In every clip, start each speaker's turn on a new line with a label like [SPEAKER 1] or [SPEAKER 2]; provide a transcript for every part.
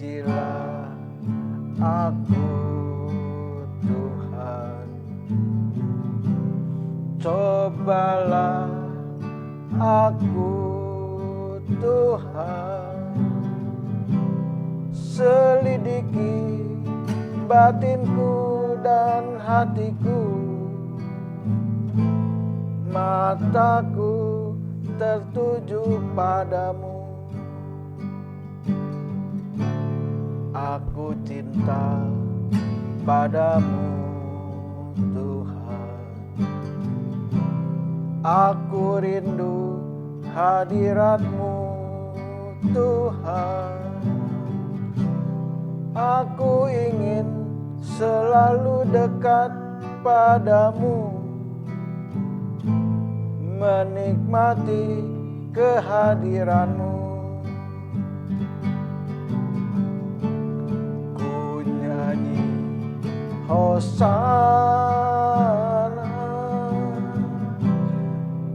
[SPEAKER 1] Ujilah aku Tuhan, cobalah aku Tuhan, selidiki batinku dan hatiku, mataku tertuju padamu. Aku cinta padamu Tuhan, aku rindu hadirat-Mu Tuhan. Aku ingin selalu dekat padamu, menikmati kehadiran-Mu. Ku nyanyi Hosana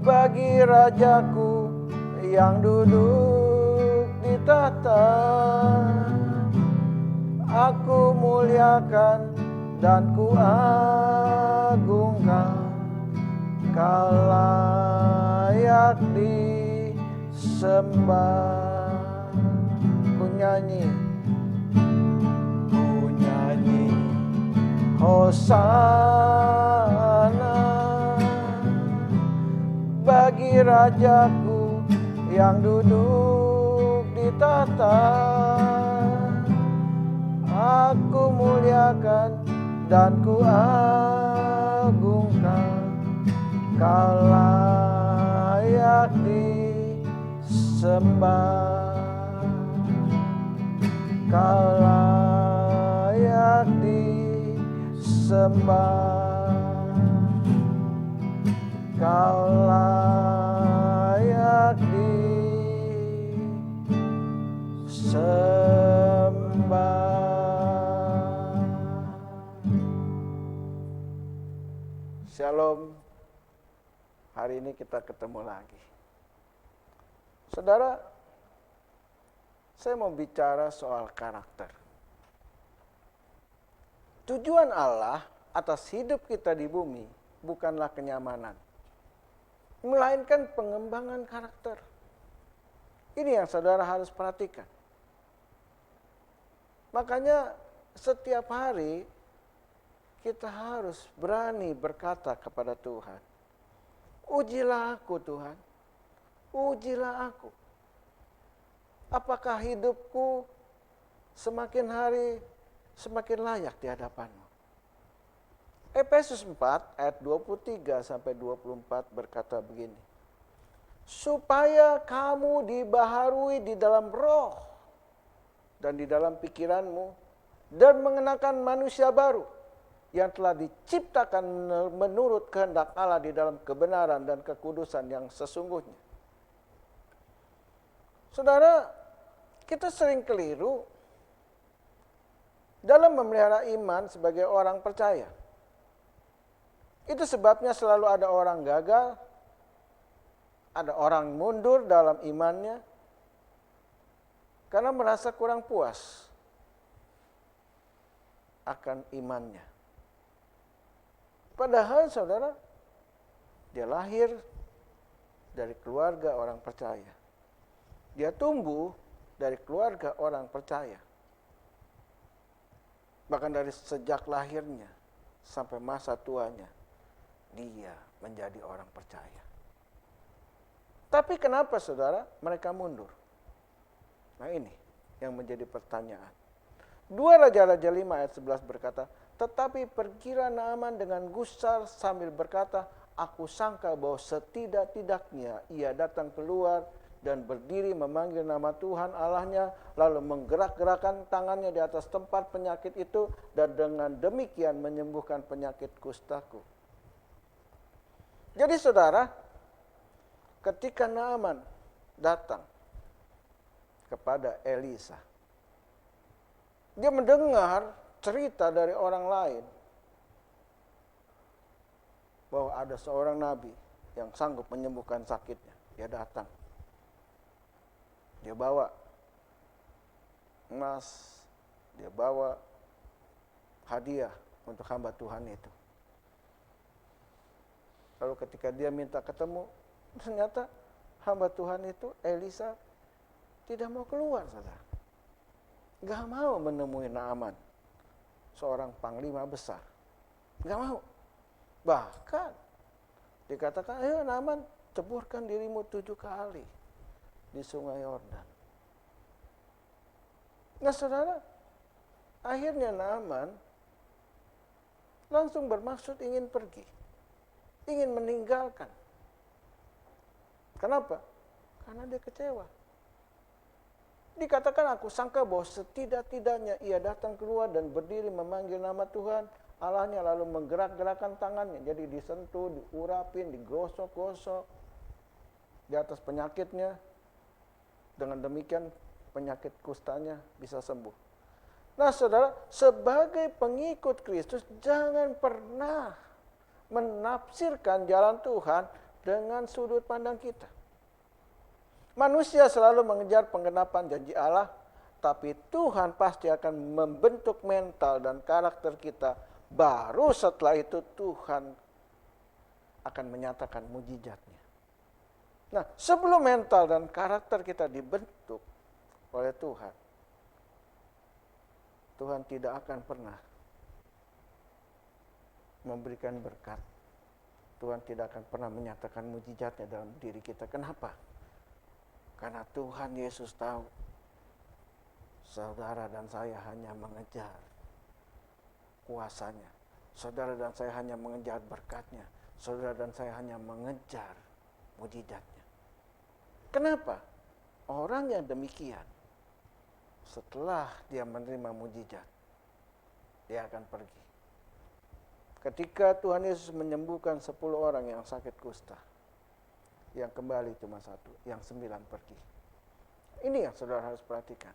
[SPEAKER 1] bagi Rajaku yang duduk di tahta. Aku muliakan dan ku agungkan, Kau layak disembah. Ku nyanyi Hosana bagi Rajaku yang duduk di tahta. Aku muliakan dan ku agungkan, Kau layak disembah, Kau layak disembah, Kau layak disembah. Shalom. Hari ini kita ketemu lagi. Saudara, saya mau bicara soal karakter. Tujuan Allah atas hidup kita di bumi bukanlah kenyamanan, melainkan pengembangan karakter. Ini yang saudara harus perhatikan. Makanya setiap hari kita harus berani berkata kepada Tuhan, ujilah aku Tuhan, ujilah aku. Apakah hidupku semakin hari semakin layak di hadapan-Mu? Efesus 4 ayat 23 sampai 24 berkata begini, supaya kamu dibaharui di dalam roh dan di dalam pikiranmu, dan mengenakan manusia baru yang telah diciptakan menurut kehendak Allah di dalam kebenaran dan kekudusan yang sesungguhnya. Saudara, kita sering keliru dalam memelihara iman sebagai orang percaya. Itu sebabnya selalu ada orang gagal, ada orang mundur dalam imannya, karena merasa kurang puas akan imannya. Padahal saudara, dia lahir dari keluarga orang percaya. Dia tumbuh dari keluarga orang percaya. Bahkan dari sejak lahirnya sampai masa tuanya, dia menjadi orang percaya. Tapi kenapa saudara mereka mundur? Nah ini yang menjadi pertanyaan. 2 Raja-Raja 5 ayat 11 berkata, tetapi pergilah Naaman dengan gusar sambil berkata, aku sangka bahwa setidak-tidaknya ia datang keluar dan berdiri memanggil nama Tuhan Allahnya, lalu menggerak-gerakkan tangannya di atas tempat penyakit itu, dan dengan demikian menyembuhkan penyakit kustaku. Jadi saudara, ketika Naaman datang kepada Elisa, dia mendengar cerita dari orang lain bahwa ada seorang nabi yang sanggup menyembuhkan sakitnya. Dia datang. Dia bawa emas, dia bawa hadiah untuk hamba Tuhan itu. Lalu ketika dia minta ketemu, ternyata hamba Tuhan itu, Elisa, tidak mau keluar, saudara. Gak mau menemui Naaman, seorang panglima besar. Gak mau. Bahkan dikatakan, ayo Naaman, ceburkan dirimu 7 kali di sungai Yordan. Nah saudara, akhirnya Naaman langsung bermaksud ingin pergi. Ingin meninggalkan. Kenapa? Karena dia kecewa. Dikatakan aku sangka bahwa setidak-tidaknya ia datang keluar dan berdiri memanggil nama Tuhan Allahnya, lalu menggerak-gerakkan tangannya. Jadi disentuh, diurapin, digosok-gosok di atas penyakitnya. Dengan demikian penyakit kustanya bisa sembuh. Nah saudara, sebagai pengikut Kristus jangan pernah menafsirkan jalan Tuhan dengan sudut pandang kita. Manusia selalu mengejar penggenapan janji Allah, tapi Tuhan pasti akan membentuk mental dan karakter kita. Baru setelah itu Tuhan akan menyatakan mujizatnya. Nah, sebelum mental dan karakter kita dibentuk oleh Tuhan, Tuhan tidak akan pernah memberikan berkat. Tuhan tidak akan pernah menyatakan mujizatnya dalam diri kita. Kenapa? Karena Tuhan Yesus tahu saudara dan saya hanya mengejar kuasanya. Saudara dan saya hanya mengejar berkatnya. Saudara dan saya hanya mengejar mujizatnya. Kenapa? Orang yang demikian, setelah dia menerima mujizat, dia akan pergi. Ketika Tuhan Yesus menyembuhkan 10 orang yang sakit kusta, yang kembali cuma 1, yang 9 pergi. Ini yang saudara harus perhatikan.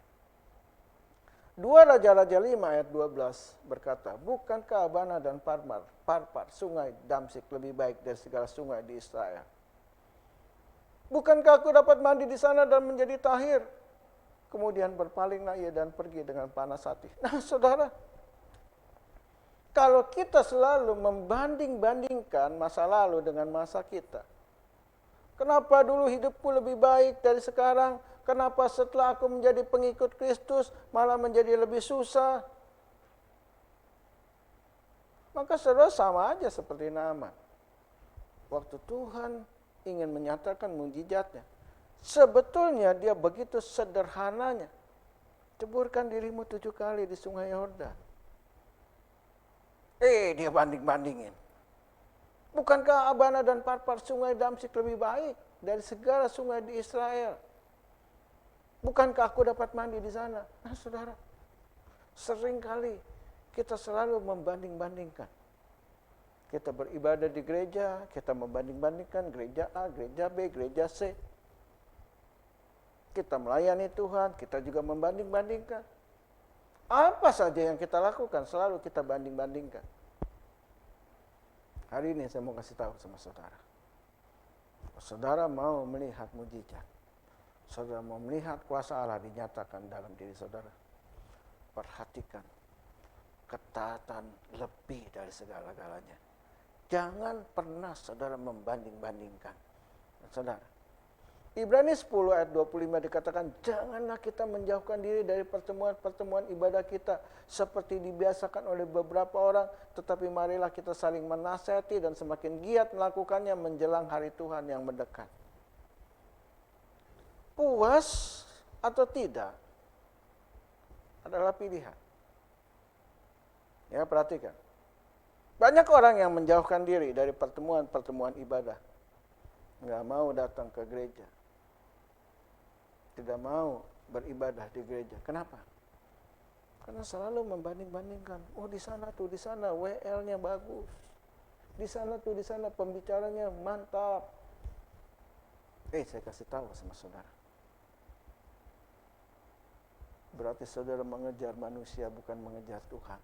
[SPEAKER 1] 2 Raja-Raja 5 ayat 12 berkata, bukankah Abana dan Parpar, sungai Damsik lebih baik dari segala sungai di Israel? Bukankah aku dapat mandi di sana dan menjadi tahir? Kemudian berpalinglah ia dan pergi dengan panas hati. Nah saudara, kalau kita selalu membanding-bandingkan masa lalu dengan masa kita. Kenapa dulu hidupku lebih baik dari sekarang? Kenapa setelah aku menjadi pengikut Kristus malah menjadi lebih susah? Maka saudara sama aja seperti Naaman. Waktu Tuhan ingin menyatakan mujizatnya, sebetulnya dia begitu sederhananya. Ceburkan dirimu 7 kali di sungai Yordan. Dia banding-bandingin. Bukankah Abana dan Parpar sungai Damsik lebih baik dari segala sungai di Israel? Bukankah aku dapat mandi di sana? Nah saudara, seringkali kita selalu membanding-bandingkan. Kita beribadah di gereja, kita membanding-bandingkan gereja A, gereja B, gereja C. Kita melayani Tuhan, kita juga membanding-bandingkan. Apa saja yang kita lakukan selalu kita banding-bandingkan. Hari ini saya mau kasih tahu sama saudara. Saudara mau melihat mujizat. Saudara mau melihat kuasa Allah dinyatakan dalam diri saudara. Perhatikan ketaatan lebih dari segala-galanya. Jangan pernah saudara membanding-bandingkan. Saudara, Ibrani 10 ayat 25 dikatakan, janganlah kita menjauhkan diri dari pertemuan-pertemuan ibadah kita seperti dibiasakan oleh beberapa orang, tetapi marilah kita saling menasihati dan semakin giat melakukannya menjelang hari Tuhan yang mendekat. Puas atau tidak adalah pilihan. Ya, perhatikan. Banyak orang yang menjauhkan diri dari pertemuan-pertemuan ibadah. Nggak mau datang ke gereja. Tidak mau beribadah di gereja. Kenapa? Karena selalu membanding-bandingkan. Oh di sana WL-nya bagus. Di sana pembicaranya mantap. Saya kasih tahu sama saudara. Berarti saudara mengejar manusia bukan mengejar Tuhan.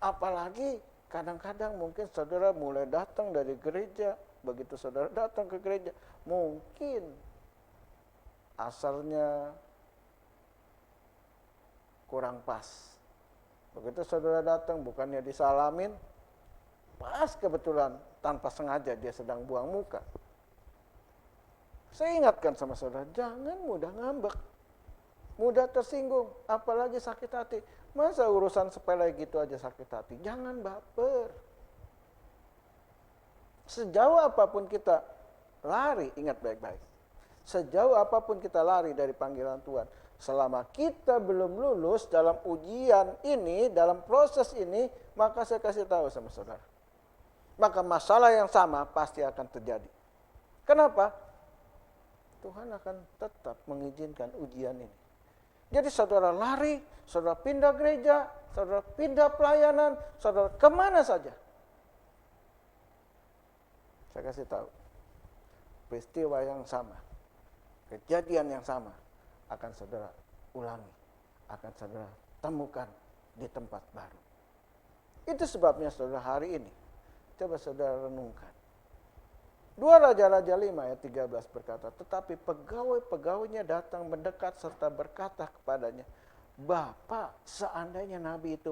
[SPEAKER 1] Apalagi kadang-kadang mungkin saudara mulai datang dari gereja. Begitu saudara datang ke gereja, mungkin asarnya kurang pas. Begitu saudara datang, bukannya disalamin, pas kebetulan tanpa sengaja dia sedang buang muka. Saya ingatkan sama saudara, jangan mudah ngambek, mudah tersinggung, apalagi sakit hati. Masa urusan sepele gitu aja sakit hati? Jangan baper. Sejauh apapun kita lari, ingat baik-baik. Sejauh apapun kita lari dari panggilan Tuhan, selama kita belum lulus dalam ujian ini, dalam proses ini, maka saya kasih tahu sama saudara. Maka masalah yang sama pasti akan terjadi. Kenapa? Tuhan akan tetap mengizinkan ujian ini. Jadi saudara lari, saudara pindah gereja, saudara pindah pelayanan, saudara kemana saja. Saya kasih tahu, peristiwa yang sama, kejadian yang sama akan saudara ulangi, akan saudara temukan di tempat baru. Itu sebabnya saudara hari ini, coba saudara renungkan. 2 Raja-Raja 5 ayat 13 berkata, tetapi pegawai-pegawainya datang mendekat serta berkata kepadanya, Bapak, seandainya Nabi itu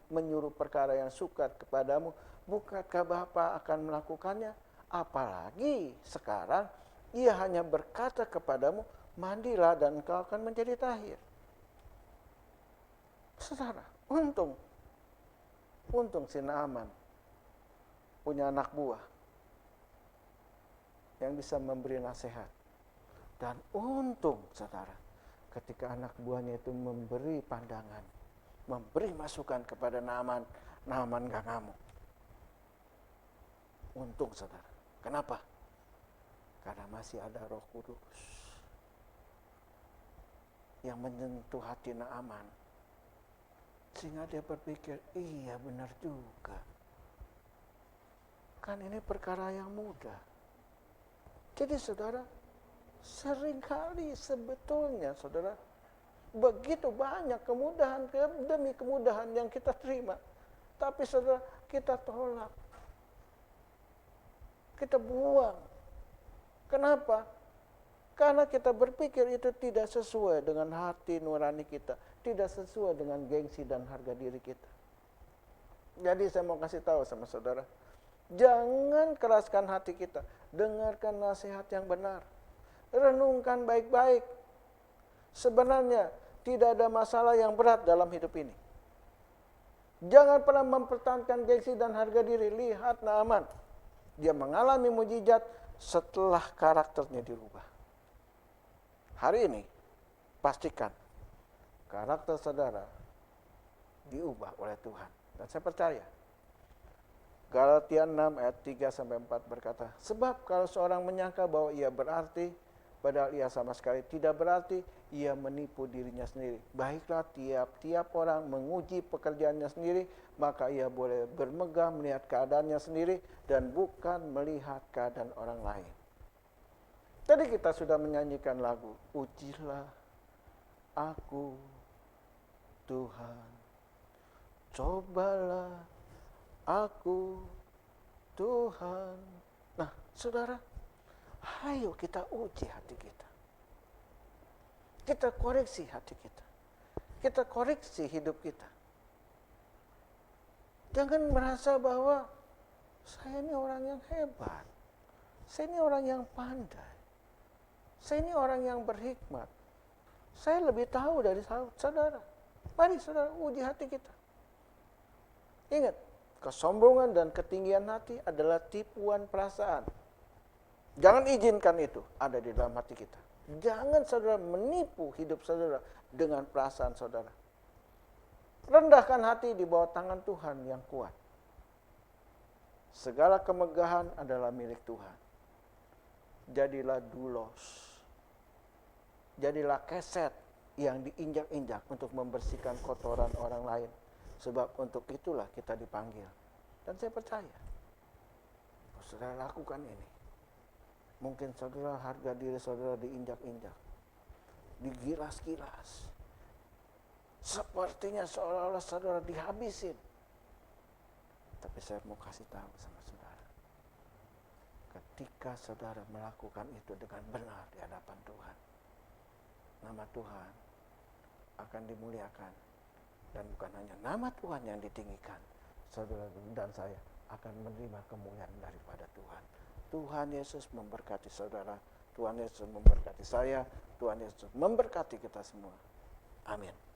[SPEAKER 1] menyuruh perkara yang sukar kepadamu, bukankah Bapak akan melakukannya? Apalagi sekarang ia hanya berkata kepadamu, mandilah dan engkau akan menjadi tahir. Saudara, untung si Naaman punya anak buah yang bisa memberi nasihat. Dan untung saudara, ketika anak buahnya itu memberi pandangan, memberi masukan kepada Naaman, Naaman gak ngamuk. Untung saudara. Kenapa? Karena masih ada Roh Kudus yang menyentuh hati Naaman, sehingga dia berpikir, iya benar juga, kan ini perkara yang mudah. Jadi saudara, seringkali sebetulnya saudara, begitu banyak kemudahan demi kemudahan yang kita terima, tapi saudara, kita tolak, kita buang. Kenapa? Karena kita berpikir itu tidak sesuai dengan hati nurani kita, tidak sesuai dengan gengsi dan harga diri kita. Jadi saya mau kasih tahu sama saudara, jangan keraskan hati kita, dengarkan nasihat yang benar, renungkan baik-baik. Sebenarnya tidak ada masalah yang berat dalam hidup ini. Jangan pernah mempertahankan gengsi dan harga diri. Lihat Naaman, dia mengalami mujizat setelah karakternya dirubah. Hari ini, pastikan karakter saudara diubah oleh Tuhan. Dan saya percaya, Galatia 6 ayat 3-4 berkata, sebab kalau seorang menyangka bahwa ia berarti, padahal ia sama sekali tidak berarti, ia menipu dirinya sendiri. Baiklah, tiap-tiap orang menguji pekerjaannya sendiri, maka ia boleh bermegah melihat keadaannya sendiri dan bukan melihat keadaan orang lain. Tadi kita sudah menyanyikan lagu, ujilah aku Tuhan, cobalah aku Tuhan. Nah saudara, ayo kita uji hati kita. Kita koreksi hati kita. Kita koreksi hidup kita. Jangan merasa bahwa saya ini orang yang hebat. Saya ini orang yang pandai. Saya ini orang yang berhikmat. Saya lebih tahu dari saudara. Mari saudara uji hati kita. Ingat, kesombongan dan ketinggian hati adalah tipuan perasaan. Jangan izinkan itu ada di dalam hati kita. Jangan saudara menipu hidup saudara dengan perasaan saudara. Rendahkan hati di bawah tangan Tuhan yang kuat. Segala kemegahan adalah milik Tuhan. Jadilah dulos. Jadilah keset yang diinjak-injak untuk membersihkan kotoran orang lain. Sebab untuk itulah kita dipanggil. Dan saya percaya, saudara lakukan ini. Mungkin saudara harga diri saudara diinjak-injak. Digilas-gilas. Sepertinya seolah-olah saudara dihabisin. Tapi saya mau kasih tahu sama saudara. Ketika saudara melakukan itu dengan benar di hadapan Tuhan, nama Tuhan akan dimuliakan Dan bukan hanya nama Tuhan yang ditinggikan, saudara dan saya akan menerima kemuliaan daripada Tuhan. Tuhan Yesus memberkati saudara, Tuhan Yesus memberkati saya, Tuhan Yesus memberkati kita semua. Amin.